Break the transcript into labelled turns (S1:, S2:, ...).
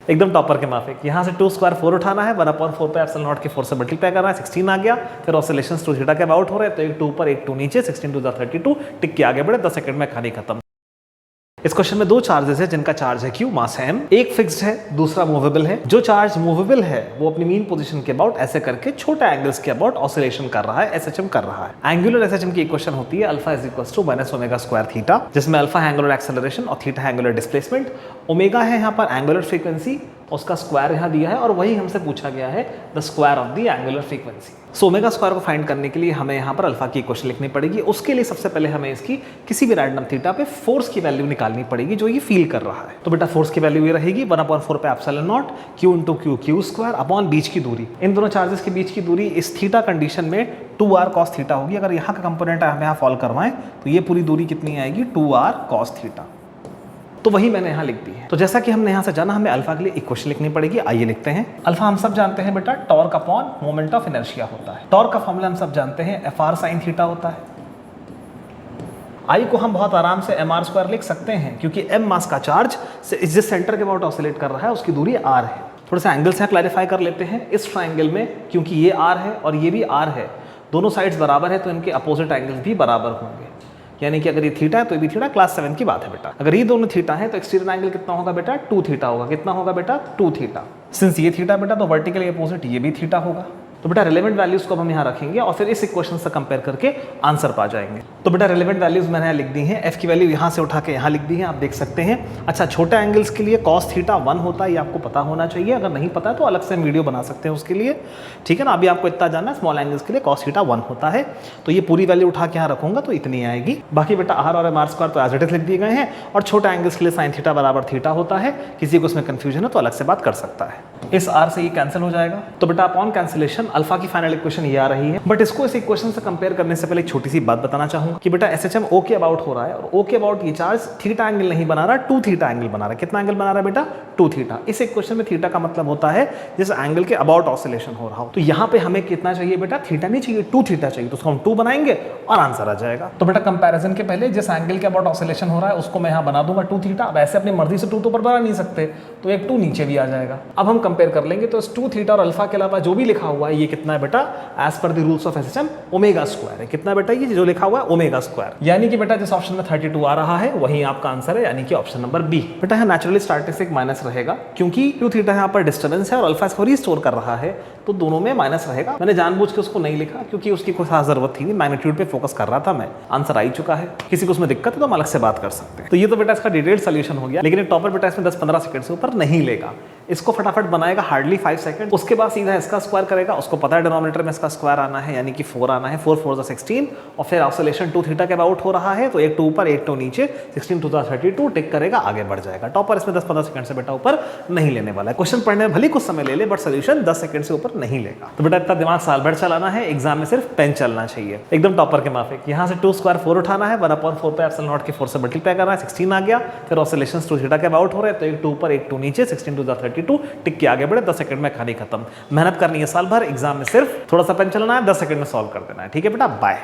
S1: एकदम टॉपर के माफिक। यहाँ से 2 स्क्वायर 4 उठाना है, 1/4 पे एप्सिलॉन नॉट के 4 से मल्टीप्लाई करना है, 16 आ गया। फिर ऑसिलेशंस 2 थीटा के अबाउट हो रहे हैं, तो एक 2 ऊपर एक 2 नीचे, 16 2 32, टिक के आगे बढ़े, 10 सेकंड में कहानी खत्म। इस क्वेश्चन में 2 चार्जेस है जिनका चार्ज है Q, मास है M। एक फिक्स्ड है, दूसरा मूवेबल है। जो चार्ज मूवेबल है वो अपनी मीन पोजीशन के अबाउट ऐसे करके छोटे एंगल्स के अबाउट ऑसिलेशन कर रहा है, SHM कर रहा है। एंगुलर SHM की इक्वेशन होती है alpha is equal to minus omega square theta, जिसमें अल्फा है एंगुलर एक्सेलरेशन और थीटा है एंगुलर डिस्प्लेसमेंट। ओमेगा है यहाँ पर एंगुलर फ्रीक्वेंसी, उसका स्क्वायर यहाँ दिया है और वही हमसे पूछा गया है the square of the angular frequency. So omega square को फाइंड करने के लिए हमें यहाँ पर अल्फा की इक्वेशन लिखनी पड़ेगी। उसके लिए सबसे पहले हमें इसकी किसी भी रैंडम थीटा पे फोर्स की वैल्यू निकालनी पड़ेगी जो ये फील कर रहा है। तो बेटा फोर्स की वैल्यू ये रहेगी 1/4 पे epsilon naught Q into Q square upon बीच की दूरी। इन दोनों चार्जेस के बीच की दूरी इस थीटा कंडीशन में 2r cos थीटा होगी। अगर यहाँ का कंपोनेंट हमें यहाँ फॉल करवाएं तो ये पूरी दूरी कितनी आएगी 2r cos थीटा। तो वही मैंने यहाँ लिख दी है। तो जैसा कि हमने यहाँ से जाना, हमें अल्फा के लिए इक्वेशन लिखनी पड़ेगी। आइए लिखते हैं। अल्फा हम सब जानते हैं बेटा torque upon moment of inertia होता है। टॉर्क का फॉर्मूला हम सब जानते हैं FR sin थीटा होता है। आई को हम बहुत आराम से mr स्क्वायर लिख सकते हैं क्योंकि m मास का चार्ज जिस सेंटर के अबाउट ऑसिलेट कर रहा है उसकी दूरी r है। थोड़ा सा एंगल से क्लैरिफाई कर लेते हैं। इस ट्राइंगल में क्योंकि ये r है और ये भी r है, दोनों साइड्स बराबर है तो इनके अपोजिट एंगल्स भी बराबर होंगे। यानी कि अगर ये थीटा है तो ये भी थीटा, क्लास 7 की बात है बेटा। अगर ये दोनों थीटा है तो एक्सटीरियर एंगल कितना होगा बेटा 2 थीटा होगा। कितना होगा बेटा 2 थीटा। सिंस ये थीटा बेटा तो वर्टिकली अपोजिट ये भी थीटा होगा। तो बेटा रिलेवेंट वैल्यूज को हम यहाँ रखेंगे और फिर इस इक्वेशन से कंपेयर करके आंसर पा जाएंगे। तो बेटा रिलेवेंट वैल्यूज मैंने यहाँ लिख दी हैं। F की वैल्यू यहाँ से उठा के यहाँ लिख दी है, आप देख सकते हैं। अच्छा, छोटे एंगल्स के लिए cos थीटा 1 होता है, ये आपको पता होना चाहिए। अगर नहीं पता है तो अलग से हम वीडियो बना सकते हैं उसके लिए, ठीक है ना। अभी आपको इतना जानना है, स्मॉल एंगल्स के लिए cos थीटा 1 होता है। तो ये पूरी वैल्यू उठा के यहाँ रखूंगा तो इतनी आएगी। बाकी बेटा R और mr स्क्वायर तो एज इट इज लिख दिए गए हैं और छोटे एंगल्स के लिए sin थीटा बराबर थीटा होता है। किसी को उसमें कंफ्यूजन है तो अलग से बात कर सकता है। इस R से ये कैंसिल हो जाएगा। तो बेटा अपॉन कैंसिलेशन अल्फा की फाइनल इक्वेशन ये आ रही है। बट इसको इस इक्वेशन से कंपेयर करने से पहले एक छोटी सी बात बताना चाहूंगा कि बेटा SHM O के अबाउट हो रहा है और O के अबाउट ये चार्ज थीटा एंगल नहीं बना रहा, 2 थीटा एंगल बना रहा है। कितना एंगल बना रहा है बेटा 2 थीटा। इस इक्वेशन में थीटा का मतलब होता है जिस एंगल के अबाउट ऑसिलेशन हो रहा हो। तो यहाँ पे हमें कितना चाहिए बेटा, थीटा नहीं चाहिए 2 थीटा चाहिए। तो उसको हम 2 बनाएंगे और आंसर आ जाएगा। तो बेटा कंपैरिजन के पहले जिस एंगल के अबाउट ऑसिलेशन हो रहा है उसको मैं यहाँ बना दूंगा 2 थीटा। अब ऐसे अपनी मर्जी से 2 तो ऊपर बना नहीं सकते तो एक 2 नीचे भी आ जाएगा। अब हम कंपेयर कर लेंगे तो 2 थीटा और अल्फा के अलावा जो भी लिखा हुआ है ये कितना है बेटा, as per the rules of SHM omega square है। कितना बेटा, ये जो लिखा हुआ है ओमेगा स्क्वायर। यानी कि बेटा जिस ऑप्शन में 32 आ रहा है वही आपका आंसर है, यानी कि ऑप्शन नंबर बी। बेटा यहाँ नेचुरली स्टैटिस्टिक माइनस रहेगा क्योंकि 2 थीटा यहाँ पर डिस्टर्बेंस है और अल्फा इसको रीस्टोर कर रहा है तो दोनों में माइनस रहेगा। मैंने जानबूझ के उसको नहीं लिखा क्योंकि उसकी कोई खास जरूरत थी नहीं, मैग्नीट्यूड पे फोकस कर रहा था मैं। आंसर आ ही चुका है। किसी को उसमें दिक्कत है तो हम अलग से बात कर सकते हैं। तो ये तो बेटा इसका डिटेल्ड सोल्यूशन हो गया, लेकिन एक टॉपर बेटा इसमें 10-15 सेकंड से ऊपर नहीं लेगा। इसको फटाफट बनाएगा हार्डली 5 सेकंड, उसके बाद सीधा इसका स्क्वायर करेगा। उसको पता है डिनोमिनेटर में इसका स्क्वायर आना है यानी कि 4 आना है, 4 4 16 और फिर ऑसिलेशन 2 थीटा के अबाउट हो रहा है तो एक 2 ऊपर एक 2 नीचे, 16 2 32 टिक करेगा, आगे बढ़ जाएगा। टॉपर इसमें 10-15 सेकंड से बेटा ऊपर नहीं लेने वाला है। क्वेश्चन पढ़ने में भले कुछ समय ले ले बट सोल्यूशन 10 सेकंड से ऊपर नहीं लेगा। तो बेटा इतना दिमाग साल भर चलाना है, एग्जाम में सिर्फ पेन चलना चाहिए। एकदम टॉपर के माफिक। यहाँ से 2 स्क्वायर 4 उठाना है, 1/4 पे एप्सिलॉन नॉट के 4 से मल्टीप्लाई करना है, 16 आ गया। फिर ऑसिलेशन 2 थीटा के अबाउट हो रहे हैं तो एक 2 ऊपर एक 2 नीचे, 16 2 32 टिक के आगे बढ़े, 10 सेकंड में कहानी खत्म। मेहनत करनी है साल भर, एग्जाम में सिर्फ थोड़ा सा पेन चलाना है, 10 सेकंड में सॉल्व कर देना है। ठीक है बेटा, बाय।